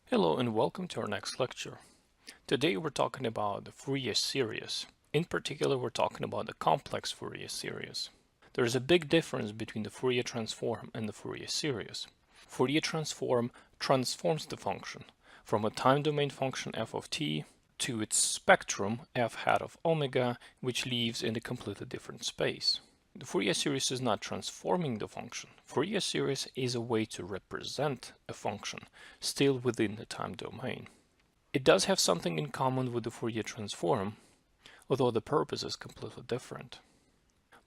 Hello and welcome to our next lecture. Today we're talking about the Fourier series. In particular, we're talking about the complex Fourier series. There is a big difference between the Fourier transform and the Fourier series. Fourier transform transforms the function from a time domain function f of t to its spectrum f hat of omega, which leaves in a completely different space. The Fourier series is not transforming the function. Fourier series is a way to represent a function still within the time domain. It does have something in common with the Fourier transform, although the purpose is completely different.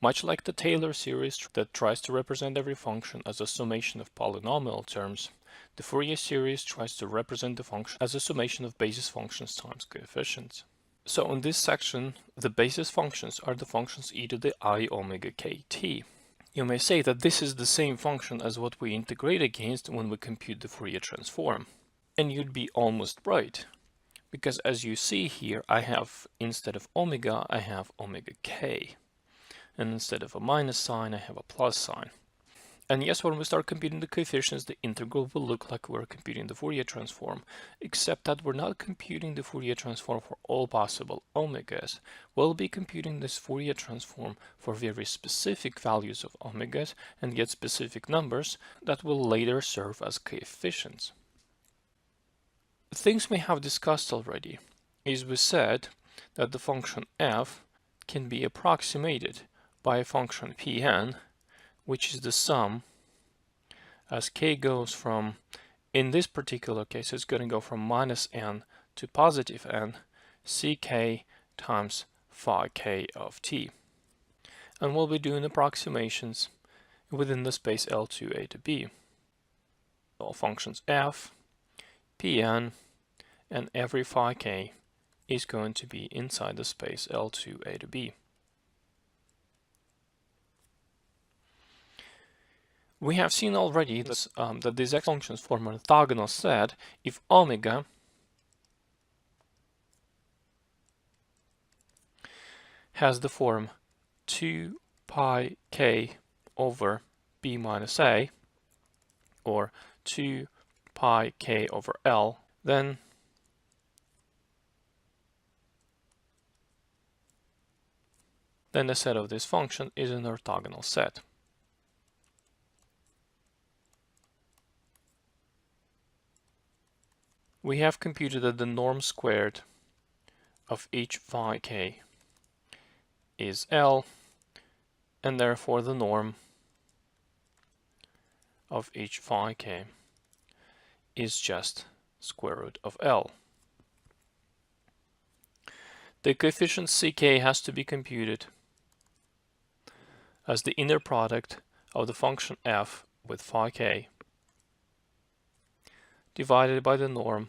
Much like the Taylor series that tries to represent every function as a summation of polynomial terms, the Fourier series tries to represent the function as a summation of basis functions times coefficients. So in this section, the basis functions are the functions e to the I omega kt. You may say that this is the same function as what we integrate against when we compute the Fourier transform. And you'd be almost right, because as you see here, I have, instead of omega, I have omega k. And instead of a minus sign, I have a plus sign. And yes, when we start computing the coefficients, the integral will look like we're computing the Fourier transform, except that we're not computing the Fourier transform for all possible omegas. We'll be computing this Fourier transform for very specific values of omegas and get specific numbers that will later serve as coefficients. Things we have discussed already is we said that the function f can be approximated by a function Pn, which is the sum as k goes from, in this particular case, it's going to go from minus n to positive n, ck times phi k of t. And we'll be doing approximations within the space L2a to b. All functions f, Pn, and every phi k is going to be inside the space L2a to b. We have seen already that these x functions form an orthogonal set if omega has the form 2 pi k over b minus a, or 2 pi k over L, then the set of this function is an orthogonal set. We have computed that the norm squared of each phi k is L, and therefore the norm of each phi k is just square root of L. The coefficient ck has to be computed as the inner product of the function f with phi k divided by the norm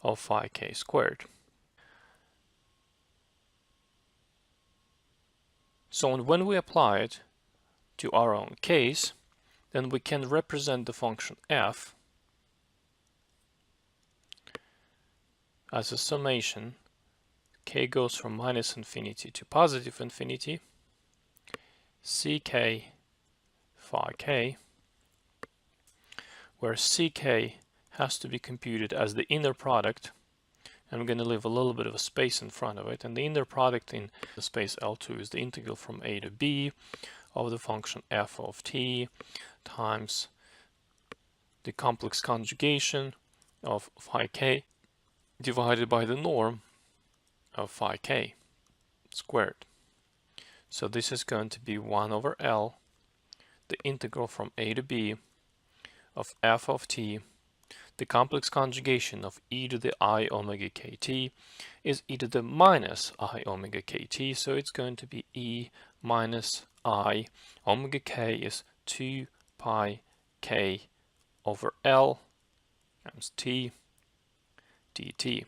of phi k squared. So when we apply it to our own case, then we can represent the function f as a summation. K goes from minus infinity to positive infinity, ck phi k, where ck has to be computed as the inner product, and we're going to leave a little bit of a space in front of it, and the inner product in the space L2 is the integral from a to b of the function f of t times the complex conjugation of phi k divided by the norm of phi k squared. So this is going to be 1 over L, the integral from a to b of f of t. The complex conjugation of e to the I omega kt is e to the minus I omega kt, so it's going to be e minus I. Omega k is 2 pi k over L times t dt.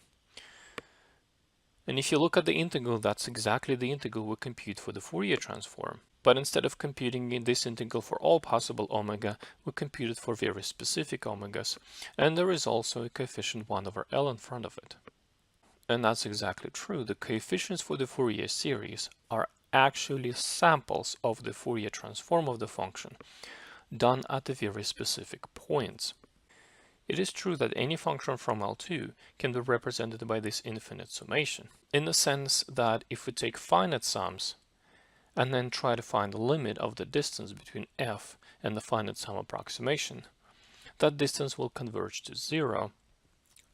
And if you look at the integral, that's exactly the integral we compute for the Fourier transform. But instead of computing this integral for all possible omega, we compute it for very specific omegas. And there is also a coefficient 1 over L in front of it. And that's exactly true. The coefficients for the Fourier series are actually samples of the Fourier transform of the function, done at the very specific points. It is true that any function from L2 can be represented by this infinite summation, in the sense that if we take finite sums and then try to find the limit of the distance between f and the finite sum approximation, that distance will converge to 0.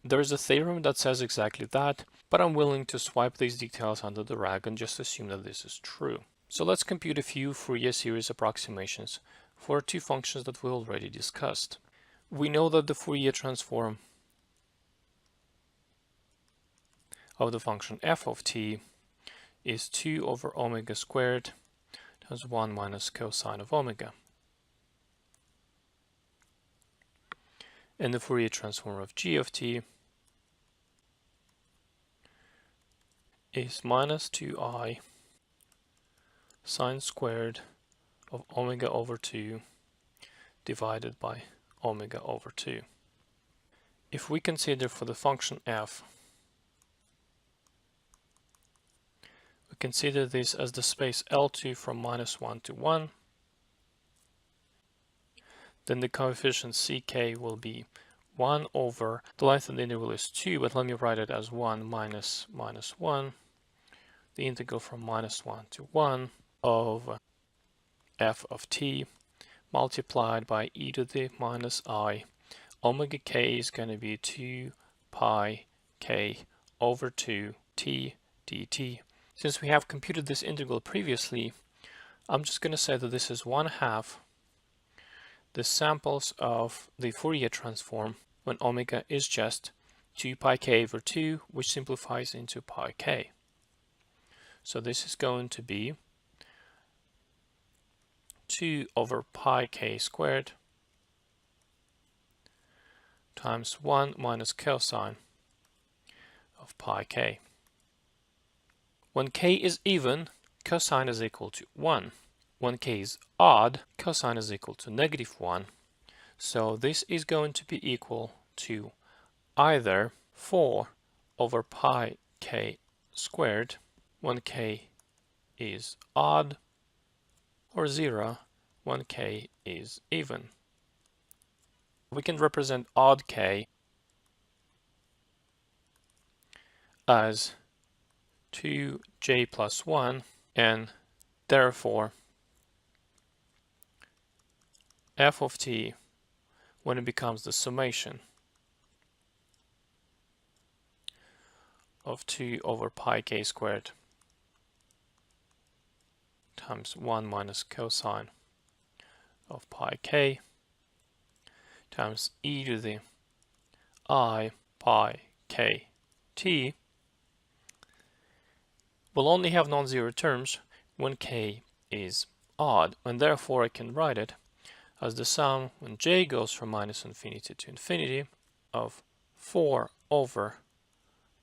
There is a theorem that says exactly that, but I'm willing to swipe these details under the rug and just assume that this is true. So let's compute a few Fourier series approximations for two functions that we already discussed. We know that the Fourier transform of the function f of t is 2 over omega squared times 1 minus cosine of omega. And the Fourier transform of g of t is minus 2i sine squared of omega over 2 divided by omega over 2. If we consider for the function f, we consider this as the space L2 from -1 to 1, then the coefficient ck will be 1 over, the length of the interval is 2, but let me write it as 1 minus 1, the integral from -1 to 1 of f of t multiplied by e to the minus I. Omega k is going to be 2 pi k over 2 t dt. Since we have computed this integral previously, I'm just going to say that this is 1/2 the samples of the Fourier transform when omega is just 2 pi k over 2, which simplifies into pi k. So this is going to be 2 over pi k squared times 1 minus cosine of pi k. When k is even, cosine is equal to 1. When k is odd, cosine is equal to -1. So this is going to be equal to either 4 over pi k squared when k is odd, or 0 when k is even. We can represent odd k as 2j plus 1, and therefore f of t, when it becomes the summation of 2 over pi k squared times 1 minus cosine of pi k times e to the I pi k t will only have non-zero terms when k is odd, and therefore I can write it as the sum when j goes from -infinity to infinity of 4 over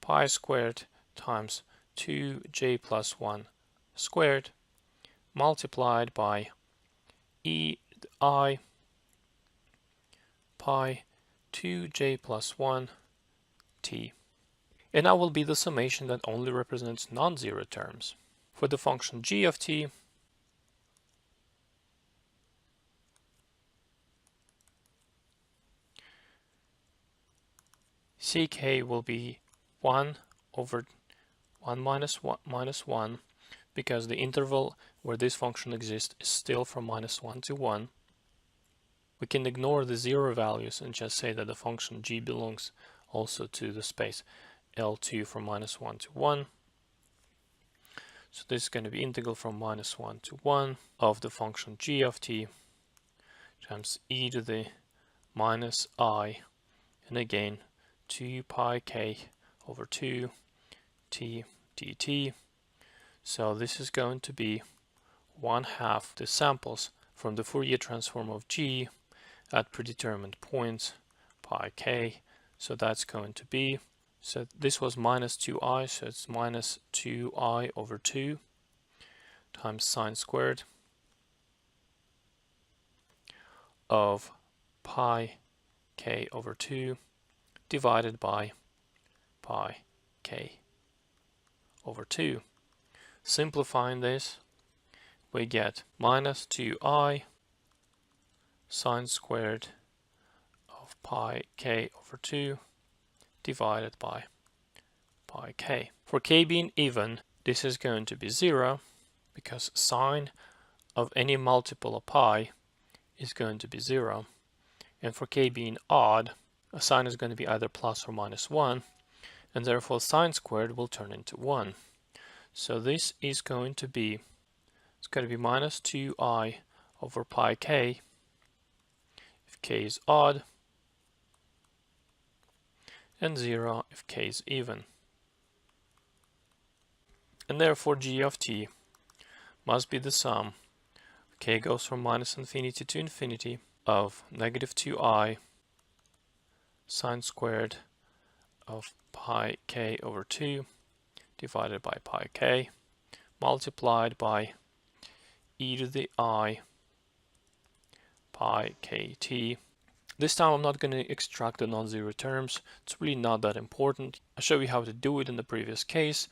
pi squared times 2j plus 1 squared multiplied by e I pi 2j plus 1 t. And that will be the summation that only represents non-zero terms. For the function g of t, ck will be 1 over 1 minus 1 because the interval where this function exists is still from -1 to 1. We can ignore the zero values and just say that the function g belongs also to the space L2 from -1 to 1. So this is going to be integral from -1 to 1 of the function g of t times e to the minus I, and again 2 pi k over 2 t dt. So this is going to be 1/2 the samples from the Fourier transform of g at predetermined points pi k. So that's going to be, so this was minus 2i, so it's minus 2i over 2 times sine squared of pi k over 2 divided by pi k over 2. Simplifying this, we get minus 2i sine squared of pi k over 2 divided by pi k. For k being even, this is going to be 0 because sine of any multiple of pi is going to be 0. And for k being odd, a sine is going to be either plus or minus 1, and therefore sine squared will turn into 1. So this is going to be, it's going to be minus 2i over pi k if k is odd, and 0 if k is even. And therefore g of t must be the sum, k goes from minus infinity to infinity, of negative 2i sine squared of pi k over 2 divided by pi k multiplied by e to the I pi kt. This time I'm not going to extract the non-zero terms. It's really not that important. I showed you how to do it in the previous case.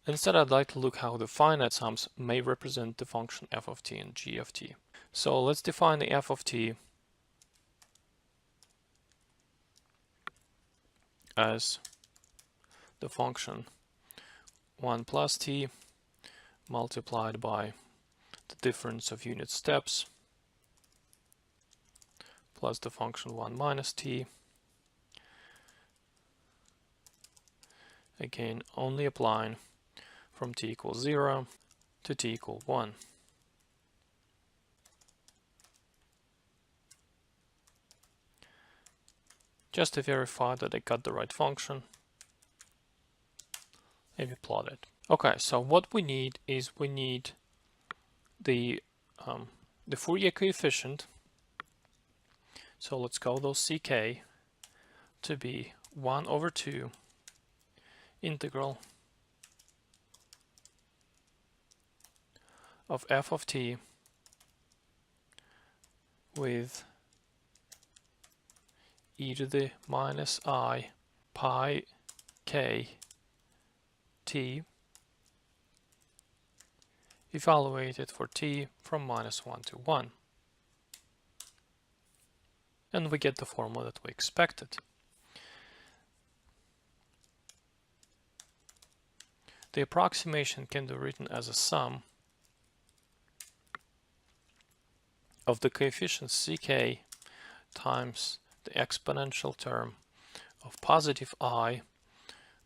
Instead, I'd like to look how the finite sums may represent the function f of t and g of t. So let's define the f of t as the function 1 plus t multiplied by the difference of unit steps plus the function 1 minus t. Again, only applying from t equals 0 to t equals 1. Just to verify that I got the right function, maybe plot it. Okay, so what we need is we need the Fourier coefficient. So let's call those ck to be 1 over 2 integral of f of t with e to the minus I pi k t evaluated for t from minus 1 to 1. And we get the formula that we expected. The approximation can be written as a sum of the coefficient ck times the exponential term of positive I.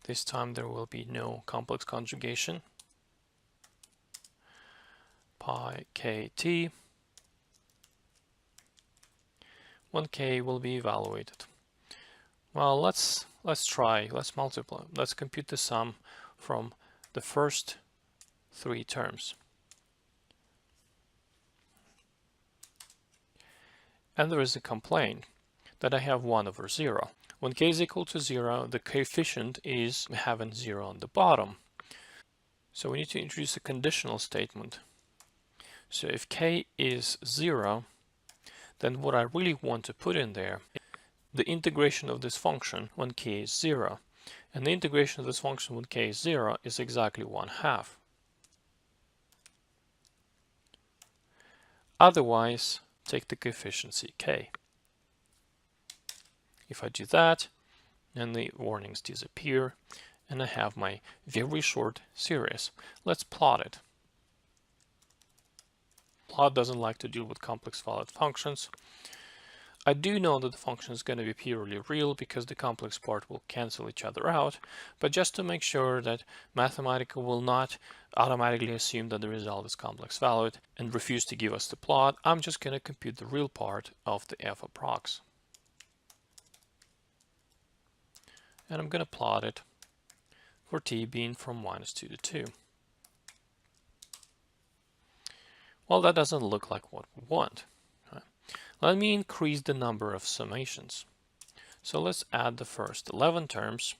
This time there will be no complex conjugation. Pi kt when k will be evaluated. Well, let's multiply. Let's compute the sum from the first 3 terms. And there is a complaint that I have 1 over 0. When k is equal to 0, the coefficient is having 0 on the bottom. So we need to introduce a conditional statement. So if k is 0, then what I really want to put in there is the integration of this function when k is 0. And the integration of this function when k is 0 is exactly 1/2. Otherwise, take the coefficient ck. If I do that, then the warnings disappear, and I have my very short series. Let's plot it. Plot doesn't like to deal with complex valued functions. I do know that the function is going to be purely real because the complex part will cancel each other out, but just to make sure that Mathematica will not automatically assume that the result is complex valued and refuse to give us the plot, I'm just going to compute the real part of the f approx. And I'm going to plot it for t being from -2 to 2. Well, that doesn't look like what we want. Let me increase the number of summations. So let's add the first 11 terms,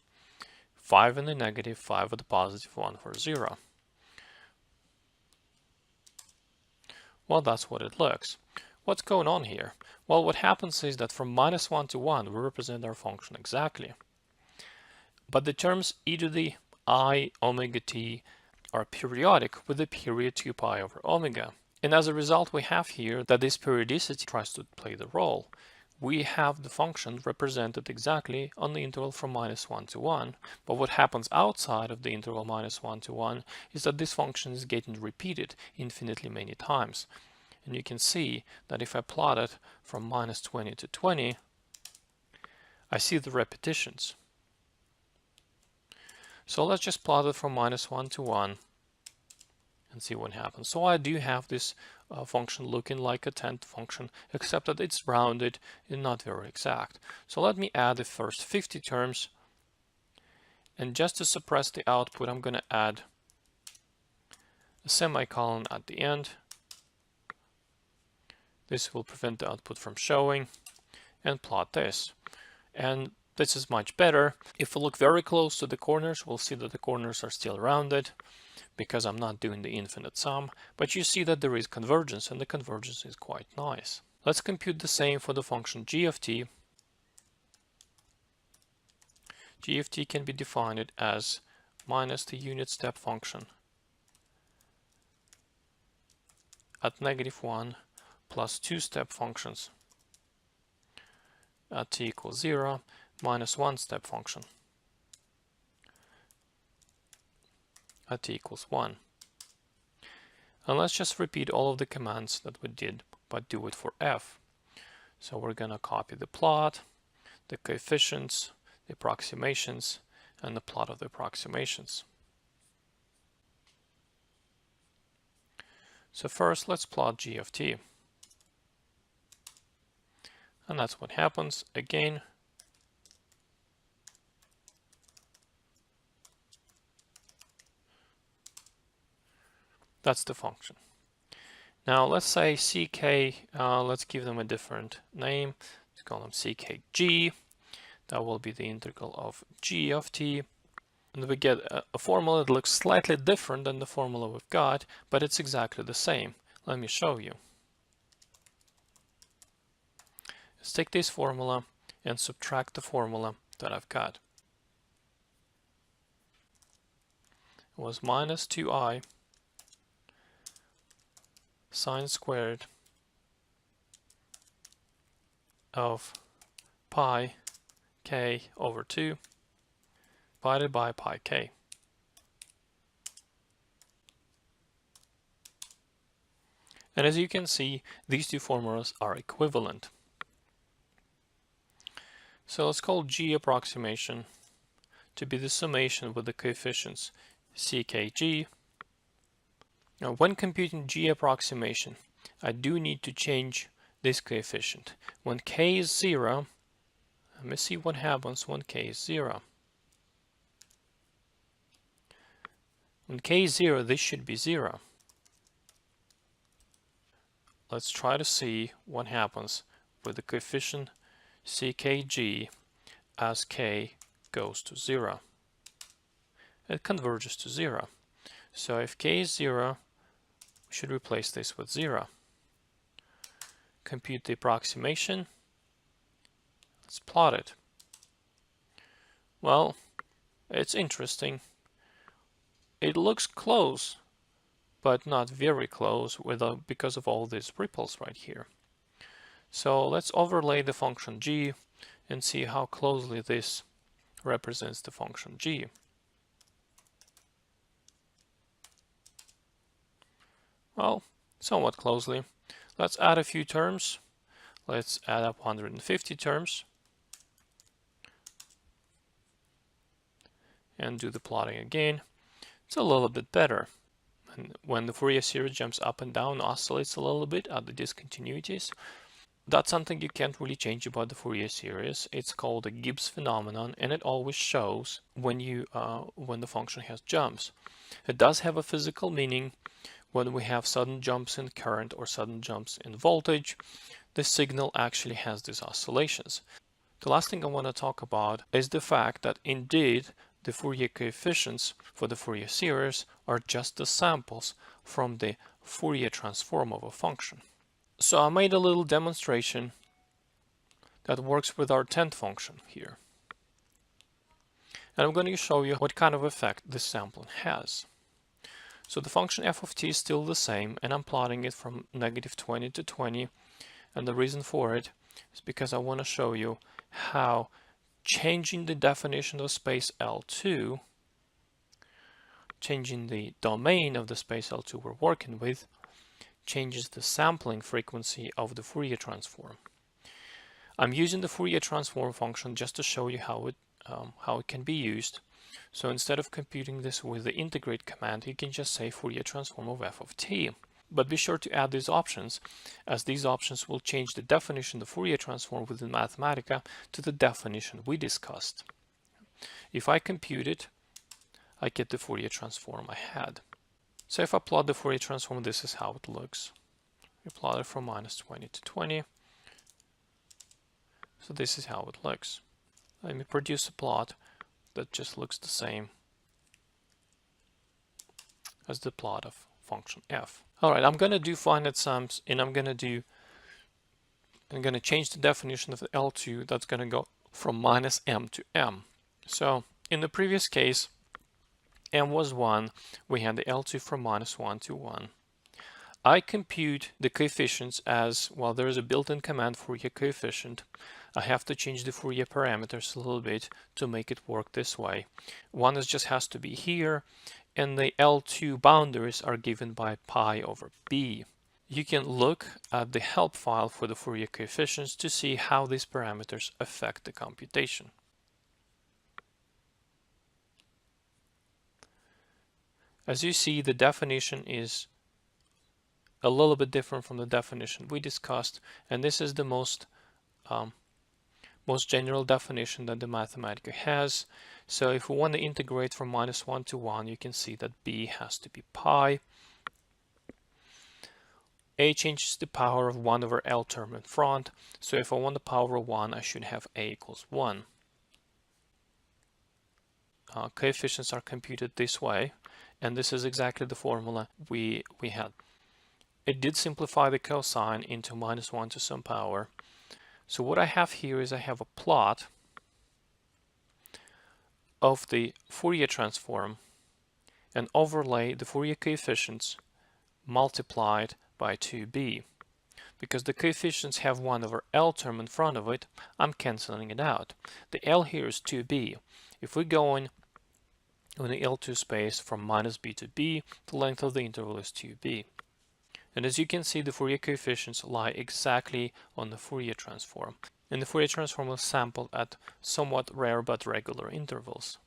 5 in the negative, 5 with the positive, 1 for 0. Well, that's what it looks. What's going on here? Well, what happens is that from -1 to 1, we represent our function exactly. But the terms e to the I omega t are periodic with the period 2 pi over omega. And as a result, we have here that this periodicity tries to play the role. we have the function represented exactly on the interval from -1 to 1. But what happens outside of the interval -1 to 1 is that this function is getting repeated infinitely many times. And you can see that if I plot it from -20 to 20, I see the repetitions. So let's just plot it from -1 to 1 and see what happens. So I do have this function looking like a 10th function, except that it's rounded and not very exact. So let me add the first 50 terms, and just to suppress the output, I'm going to add a semicolon at the end. This will prevent the output from showing, and plot this. And this is much better. If we look very close to the corners, we'll see that the corners are still rounded, because I'm not doing the infinite sum, but you see that there is convergence, and the convergence is quite nice. Let's compute the same for the function g of t. G of t can be defined as minus the unit step function at -1 plus 2 step functions at t equals 0 minus 1 step function at t equals 1. And let's just repeat all of the commands that we did, but do it for f. So we're going to copy the plot, the coefficients, the approximations, and the plot of the approximations. So first, let's plot g of t. And that's what happens. Again, that's the function. Now let's say ck, let's give them a different name. Let's call them ckg. That will be the integral of g of t. And we get a formula that looks slightly different than the formula we've got, but it's exactly the same. Let me show you. Let's take this formula and subtract the formula that I've got. It was minus 2i sine squared of pi k over 2 divided by pi k. And as you can see, these two formulas are equivalent. So let's call g approximation to be the summation with the coefficients ckg. Now when computing g approximation, I do need to change this coefficient. When k is 0, let me see what happens when k is 0. When k is 0, this should be 0. Let's try to see what happens with the coefficient ckg as k goes to 0. It converges to 0. So if k is 0, we should replace this with 0. Compute the approximation. Let's plot it. Well, it's interesting. It looks close, but not very close because of all these ripples right here. So let's overlay the function g and see how closely this represents the function g. Well, somewhat closely. Let's add a few terms. Let's add up 150 terms and do the plotting again. It's a little bit better. And when the Fourier series jumps up and down, oscillates a little bit at the discontinuities. That's something you can't really change about the Fourier series. It's called a Gibbs phenomenon, and it always shows when the function has jumps. It does have a physical meaning. When we have sudden jumps in current or sudden jumps in voltage, the signal actually has these oscillations. The last thing I want to talk about is the fact that indeed the Fourier coefficients for the Fourier series are just the samples from the Fourier transform of a function. So I made a little demonstration that works with our 10th function here. And I'm going to show you what kind of effect this sampling has. So the function f of t is still the same, and I'm plotting it from -20 to 20. And the reason for it is because I want to show you how changing the definition of space L2, changing the domain of the space L2 we're working with, changes the sampling frequency of the Fourier transform. I'm using the Fourier transform function just to show you how it can be used. So instead of computing this with the integrate command, you can just say Fourier transform of f of t. But be sure to add these options, as these options will change the definition of the Fourier transform within Mathematica to the definition we discussed. If I compute it, I get the Fourier transform I had. So if I plot the Fourier transform, this is how it looks. We plot it from -20 to 20. So this is how it looks. Let me produce a plot that just looks the same as the plot of function f. Alright, I'm going to do finite sums, and I'm going to change the definition of the L2. That's going to go from -m to m. So in the previous case, m was 1. We had the L2 from -1 to 1. I compute the coefficients as, well, there is a built-in command Fourier coefficient. I have to change the Fourier parameters a little bit to make it work this way. One just has to be here, and the L2 boundaries are given by pi over b. You can look at the help file for the Fourier coefficients to see how these parameters affect the computation. As you see, the definition is a little bit different from the definition we discussed, and this is the most general definition that the Mathematica has. So if we want to integrate from -1 to 1, you can see that b has to be pi. A changes the power of 1 over L term in front, so if I want the power of 1, I should have a equals 1. Coefficients are computed this way, and this is exactly the formula we had. It did simplify the cosine into -1 to some power. So what I have here is I have a plot of the Fourier transform and overlay the Fourier coefficients multiplied by 2b. Because the coefficients have 1 over L term in front of it, I'm canceling it out. The L here is 2b. If we go in the L2 space from -b to b, the length of the interval is 2b. And as you can see, the Fourier coefficients lie exactly on the Fourier transform. And the Fourier transform is sampled at somewhat rare but regular intervals.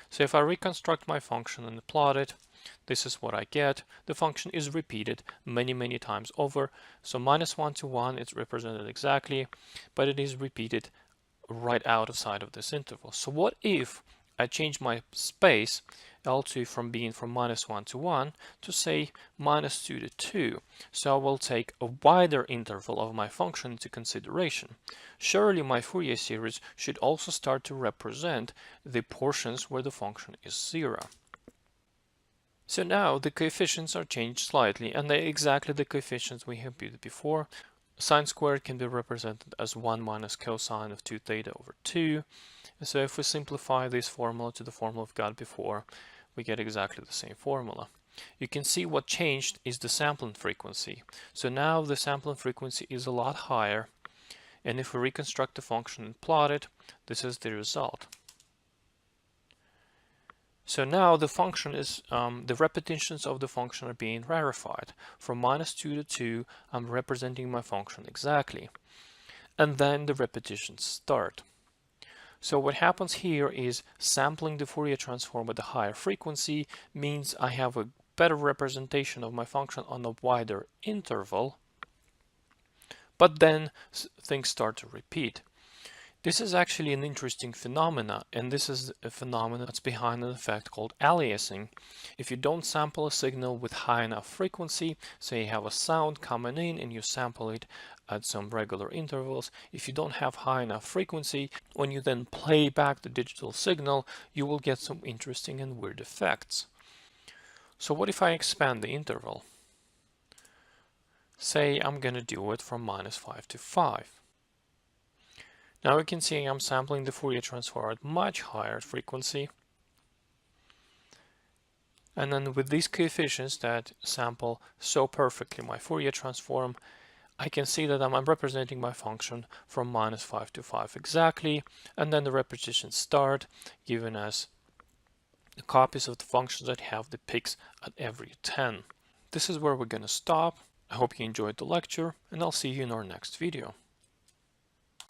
So if I reconstruct my function and plot it, this is what I get. The function is repeated many times over. So -1 to 1 is represented exactly, but it is repeated right outside of this interval. So what if I change my space L2 from being from -1 to 1 to say -2 to 2. So I will take a wider interval of my function into consideration. Surely my Fourier series should also start to represent the portions where the function is 0. So now the coefficients are changed slightly, and they're exactly the coefficients we have computed before. Sine squared can be represented as 1 minus cosine of 2 theta over 2. So if we simplify this formula to the formula we've got before, we get exactly the same formula. You can see what changed is the sampling frequency. So now the sampling frequency is a lot higher, and if we reconstruct the function and plot it, this is the result. So now the function is, the repetitions of the function are being rarefied. From -2 to 2, I'm representing my function exactly. And then the repetitions start. So what happens here is sampling the Fourier transform at a higher frequency means I have a better representation of my function on a wider interval. But then things start to repeat. This is actually an interesting phenomena, and this is a phenomenon that's behind an effect called aliasing. If you don't sample a signal with high enough frequency, say you have a sound coming in and you sample it at some regular intervals, if you don't have high enough frequency, when you then play back the digital signal, you will get some interesting and weird effects. So what if I expand the interval? Say I'm going to do it from -5 to 5. Now we can see I'm sampling the Fourier transform at much higher frequency. And then with these coefficients that sample so perfectly my Fourier transform, I can see that I'm representing my function from -5 to 5 exactly, and then the repetitions start, giving us the copies of the functions that have the peaks at every 10. This is where we're going to stop. I hope you enjoyed the lecture, and I'll see you in our next video.